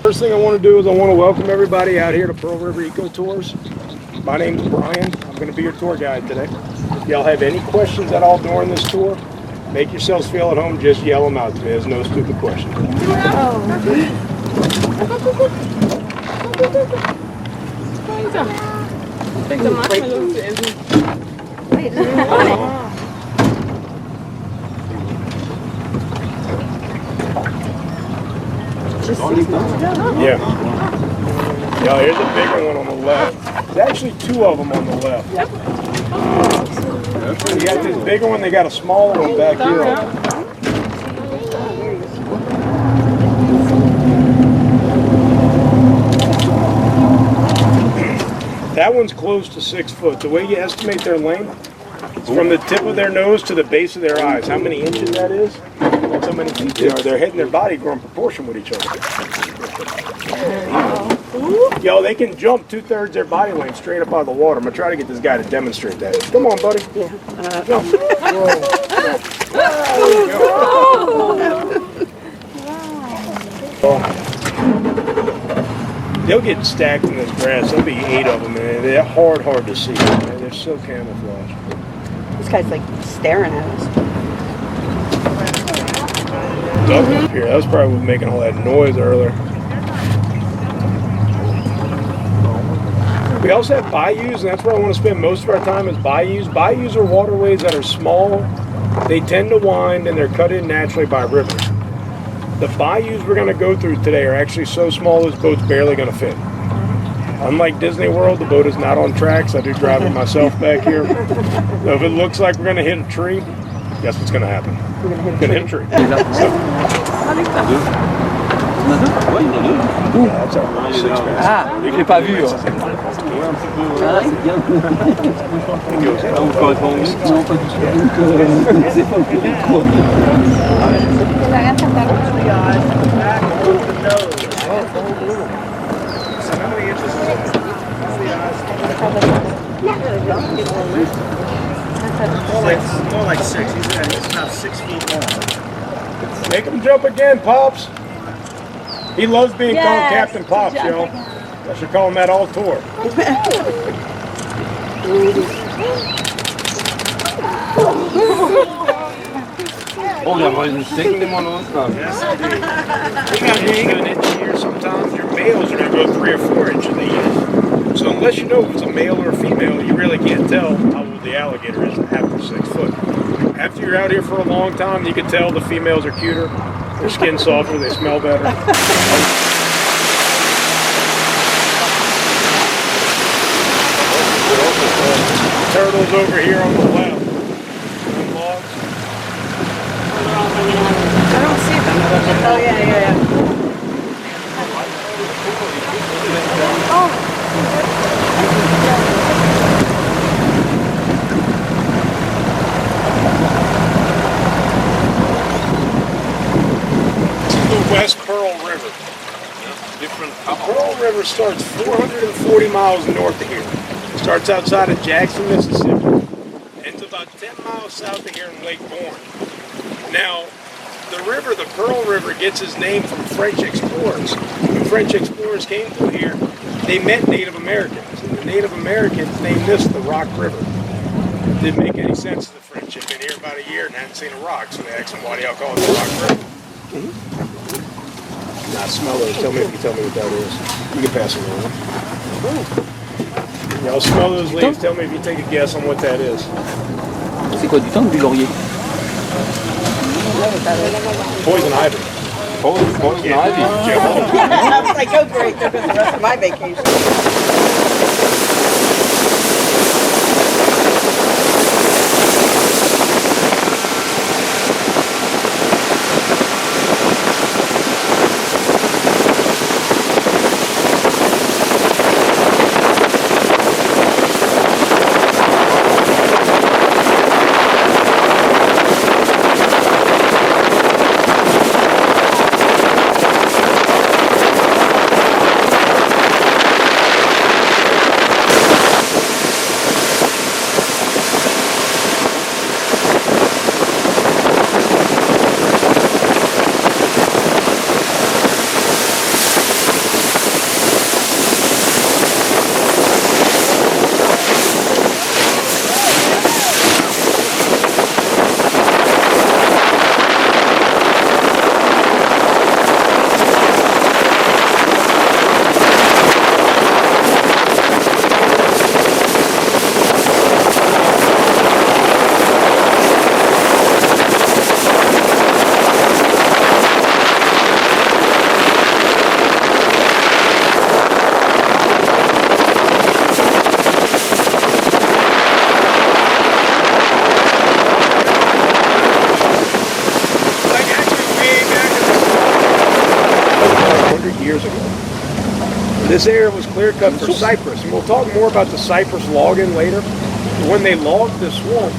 First thing I want to do is I want to welcome everybody out here to Pearl River Eco Tours. My name's Brian. I'm going to be your tour guide today. If y'all have any questions at all during this tour, make yourselves feel at home. Just yell them out to me. There's no stupid questions. Yeah. Yeah, here's a bigger one on the left. There's actually two of them on the left. You got this bigger one, they got a smaller one back here. That one's close to 6 foot. The way you estimate their length is from the tip of their nose to the base of their eyes. How many inches that is? That's how many feet they are. Their head and their body grow in proportion with each other. Yo, they can jump 2/3 their body length straight up out of the water. I'm gonna try to get this guy to demonstrate that. Come on, buddy. Jump. They'll get stacked in this grass. There'll be 8 of them, and they're hard to see. They're so camouflaged. This guy's like staring at us. Duck up here. That was probably what's making all that noise earlier. We also have bayous, and that's where I want to spend most of our time is bayous. Bayous are waterways that are small. They tend to wind, and they're cut in naturally by rivers. The bayous we're going to go through today are actually so small this boat's barely going to fit. Unlike Disney World, the boat is not on tracks. I do drive it myself back here. So if it looks like we're going to hit a tree, guess what's going to happen? We're going to hit a tree. Ah, je l'ai pas vu. Ah, c'est bien. On correspond. Non, pas du tout. C'est pas le micro. More like 6. He's about 6 feet long. Make him jump again, Pops. He loves being called Captain Pops, yo. I should call him that all tour. Oh, yeah, well, he's taking them on stuff. You got an inch here sometimes. Your males are going to go 3 or 4 inches a year. So unless you know if it's a male or a female, you really can't tell how old the alligator is after 6 foot. After you're out here for a long time, you can tell the females are cuter. Their skin's softer, they smell better. Turtles over here on the left. Logs. I don't see them. Oh, yeah. West Pearl River. Pearl River starts 440 miles north of here. Starts outside of Jackson, Mississippi. Ends about 10 miles south of here in Lake Bourne. Now, the Pearl River gets its name from French explorers. When French explorers came through here, they met Native Americans. And the Native Americans named this the Rock River. It didn't make any sense to the French. They'd been here about a year and hadn't seen a rock, so they asked them, why do y'all call it the Rock River? Now smell those. Tell me if you tell me what that is. You can pass it around. Y'all smell those leaves. Tell me if you take a guess on what that is. C'est quoi, du thym ou du laurier? Poison ivy. Poison ivy. I was like, oh great, there goes the rest of my vacation. This area was clear cut for cypress, and we'll talk more about the cypress logging later. When they logged the swamp,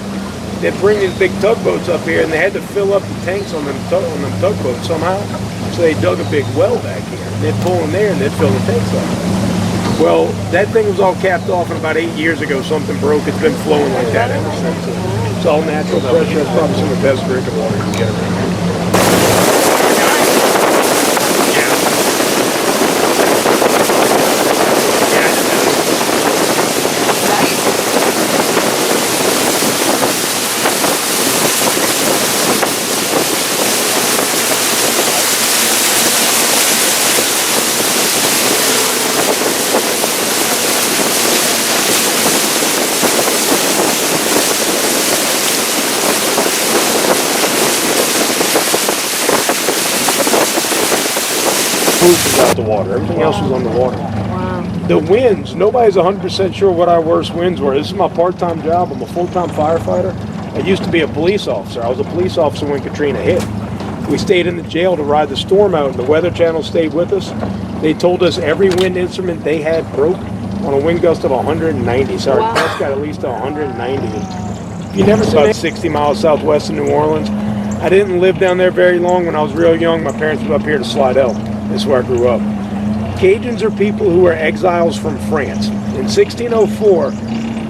they'd bring these big tugboats up here, and they had to fill up the tanks on them tugboats somehow. So they dug a big well back here. They'd pull in there, and they'd fill the tanks up. Well, that thing was all capped off, and about 8 years ago, something broke. It's been flowing like that ever since. It's all natural pressure. It's probably some of the best drinking water you can get around here. Was out the water. Everything else was underwater. Wow. The winds, nobody's 100% sure what our worst winds were. This is my part-time job. I'm a full-time firefighter. I used to be a police officer. I was a police officer when Katrina hit. We stayed in the jail to ride the storm out, and the Weather Channel stayed with us. They told us every wind instrument they had broke on a wind gust of 190. So our test got at least 190. You never seen about 60 miles southwest of New Orleans. I didn't live down there very long. When I was real young, my parents moved up here to Slidell. That's where I grew up. Cajuns are people who were exiles from France. In 1604,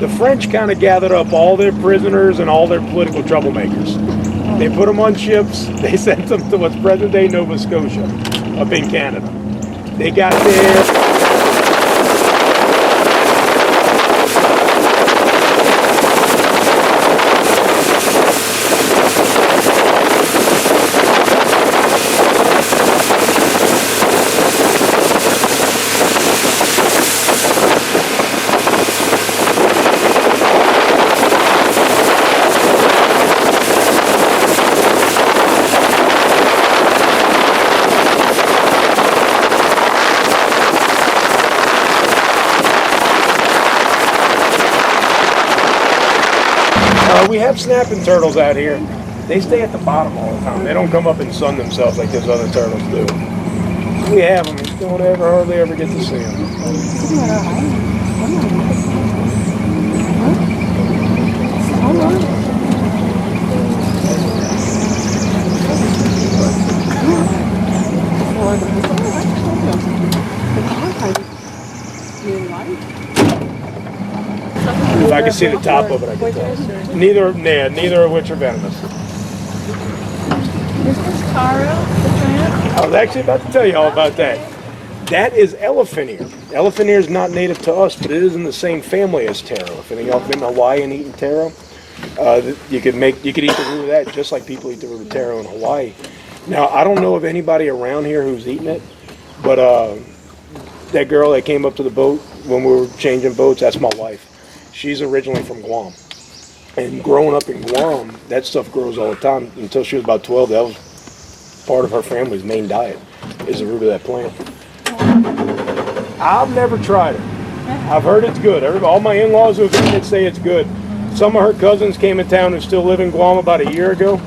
the French kind of gathered up all their prisoners and all their political troublemakers. They put them on ships. They sent them to what's present-day Nova Scotia, up in Canada. They got there. We have snapping turtles out here. They stay at the bottom all the time. They don't come up and sun themselves like those other turtles do. We have them. You don't hardly ever get to see them. If I could see the top of it, I could tell. Neither of which are venomous. Is this Taro, the tramp? I was actually about to tell you all about that. That is elephant ear. Elephant ear is not native to us, but it is in the same family as taro. If any of y'all have been to Hawaii and eaten taro, you could eat the root of that just like people eat the root of taro in Hawaii. Now, I don't know of anybody around here who's eaten it, but that girl that came up to the boat when we were changing boats, that's my wife. She's originally from Guam. And growing up in Guam, that stuff grows all the time. Until she was about 12, that was part of her family's main diet, is the root of that plant. I've never tried it. I've heard it's good. All my in-laws who've eaten it say it's good. Some of her cousins came in town who still live in Guam about a year ago.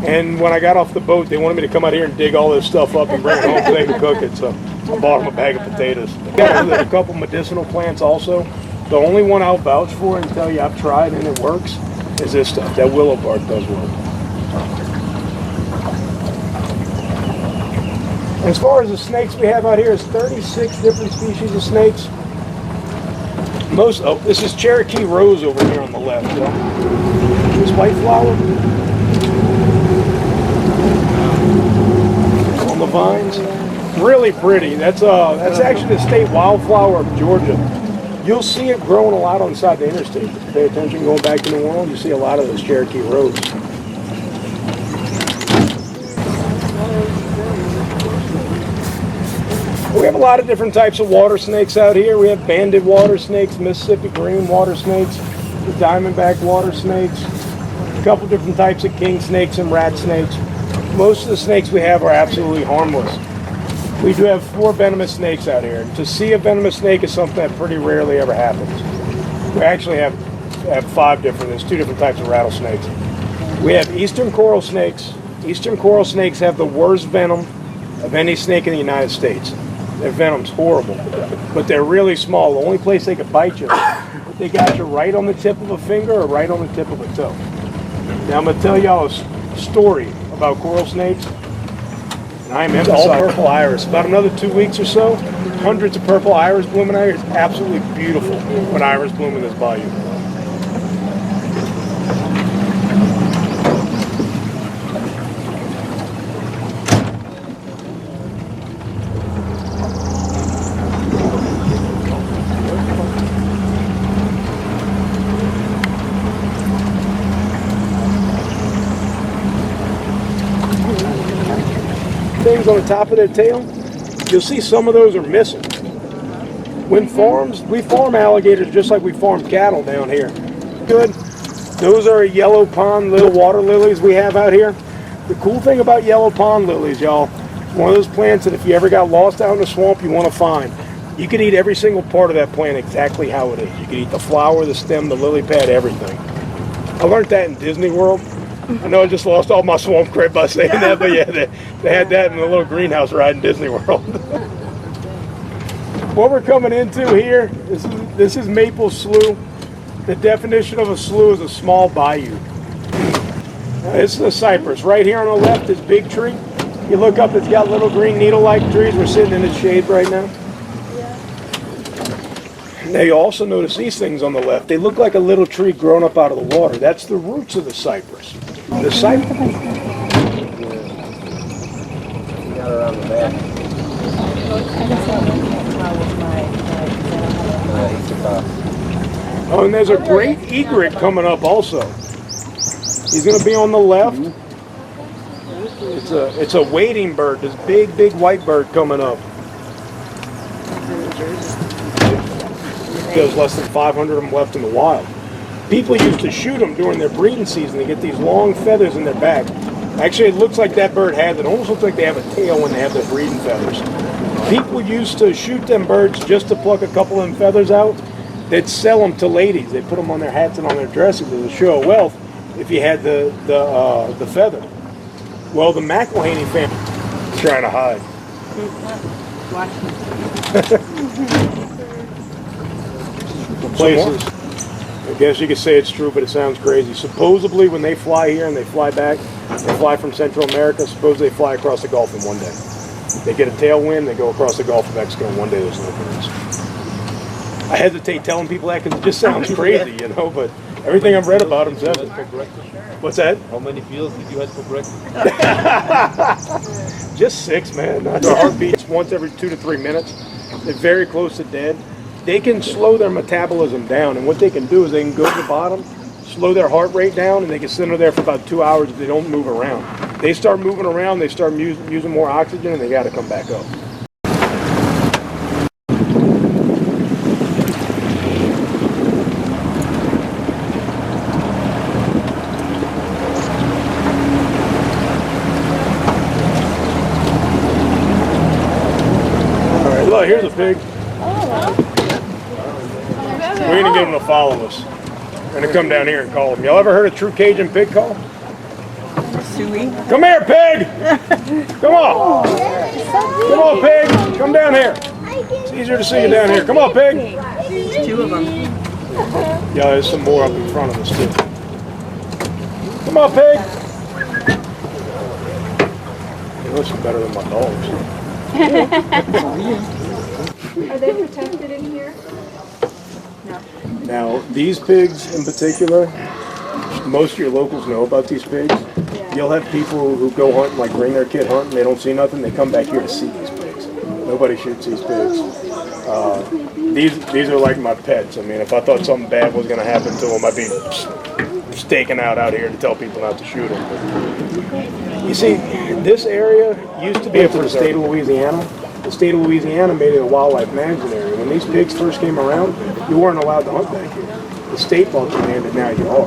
And when I got off the boat, they wanted me to come out here and dig all this stuff up and bring it home so they could cook it. So I bought them a bag of potatoes. Got a couple medicinal plants also. The only one I'll vouch for and tell you I've tried and it works is this stuff. That willow bark does work. As far as the snakes we have out here, is 36 different species of snakes. This is Cherokee rose over here on the left. This white flower on the vines, really pretty. That's actually the state wildflower of Georgia. You'll see it growing a lot on the side of the interstate. If you pay attention going back to New Orleans, you see a lot of those Cherokee rose. We have a lot of different types of water snakes out here. We have banded water snakes, Mississippi green water snakes, the diamondback water snakes, a couple different types of king snakes and rat snakes. Most of the snakes we have are absolutely harmless. We do have 4 venomous snakes out here. To see a venomous snake is something that pretty rarely ever happens. We actually have 5 different, there's 2 different types of rattlesnakes. We have eastern coral snakes. Eastern coral snakes have the worst venom of any snake in the United States. Their venom's horrible, but they're really small. The only place they could bite you, they got you right on the tip of a finger or right on the tip of a toe. Now I'm gonna tell y'all a story about coral snakes. And I'm emphasizing all purple iris. About another 2 weeks or so, hundreds of purple iris blooming out here. It's absolutely beautiful when iris bloom in this bayou. Things on the top of their tail, you'll see some of those are missing. When we farm alligators just like we farm cattle down here. Good. Those are yellow pond little water lilies we have out here. The cool thing about yellow pond lilies, y'all, one of those plants that if you ever got lost out in the swamp you want to find, you can eat every single part of that plant exactly how it is. You can eat the flower, the stem, the lily pad, everything. I learned that in Disney World. I know I just lost all my swamp cred by saying that, but yeah, they had that in the little greenhouse ride in Disney World. What we're coming into here, this is Maple Slough. The definition of a slough is a small bayou. This is a cypress. Right here on the left, this big tree. You look up, it's got little green needle-like trees. We're sitting in its shade right now. Now you also notice these things on the left. They look like a little tree grown up out of the water. That's the roots of the cypress. The cypress. Got around the back. Oh, and there's a great egret coming up also. He's going to be on the left. It's a wading bird. This big white bird coming up. There's less than 500 of them left in the wild. People used to shoot them during their breeding season. They get these long feathers in their back. Actually, it looks like that bird has it. It almost looks like they have a tail when they have their breeding feathers. People used to shoot them birds just to pluck a couple of them feathers out. They'd sell them to ladies. They put them on their hats and on their dresses as a show of wealth if you had the feather. Well, the McElhaney family is trying to hide. Places. I guess you could say it's true, but it sounds crazy. Supposedly, when they fly here and they fly back, they fly from Central America, suppose they fly across the Gulf in one day. They get a tailwind, they go across the Gulf of Mexico, and one day there's no birds. I hesitate telling people that because it just sounds crazy, you know, but everything I've read about them says it. What's that? How many meals did you have for breakfast? Just 6, man. Their heart beats once every 2 to 3 minutes. They're very close to dead. They can slow their metabolism down, and what they can do is they can go to the bottom, slow their heart rate down, and they can sit under there for about 2 hours if they don't move around. They start moving around, they start using more oxygen, and they got to come back up. All right, look, here's a pig. We're going to get them to follow us. We're going to come down here and call them. Y'all ever heard a true Cajun pig call? Suey. Come here, pig! Come on! Come on, pig! Come down here. It's easier to see you down here. Come on, pig! There's 2 of them. Yeah, there's some more up in front of us, too. Come on, pig! You listen better than my dogs. Are they protected in here? Now, these pigs in particular, most of your locals know about these pigs. You'll have people who go hunting, like bring their kid hunting, they don't see nothing, they come back here to see these pigs. Nobody shoots these pigs. These are like my pets. I mean, if I thought something bad was going to happen to them, I'd be staking out here to tell people not to shoot them. But you see, this area used to be up to the state of Louisiana. The state of Louisiana made it a wildlife management area. When these pigs first came around, you weren't allowed to hunt back here. The state law demanded now you are.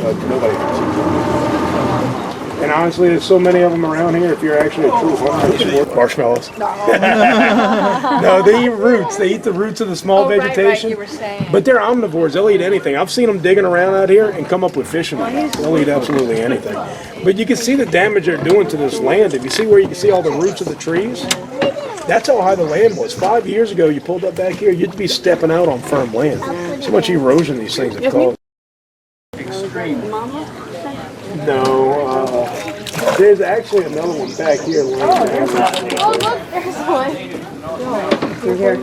But nobody can see them. And honestly, there's so many of them around here. If you're actually a true hunter, marshmallows. No, they eat roots. They eat the roots of the small vegetation. Right, you were saying. But they're omnivores. They'll eat anything. I've seen them digging around out here and come up with fish in them. They'll eat absolutely anything. But you can see the damage they're doing to this land. If you see where you can see all the roots of the trees, That's how high the land was. 5 years ago, you pulled up back here, you'd be stepping out on firm land. So much erosion these things have caused. No, there's actually another one back here. Oh, look, there's one. You're here.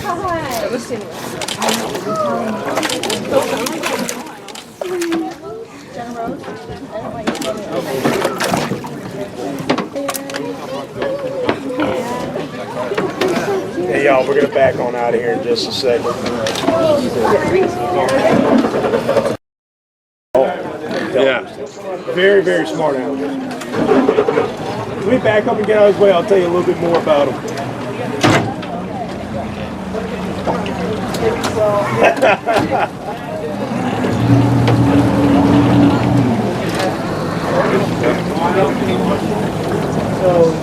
Hi. Hey, y'all, we're going to back on out of here in just a second. Yeah. Very, very smart animals. Let me back up and get out of his way. I'll tell you a little bit more about them. So,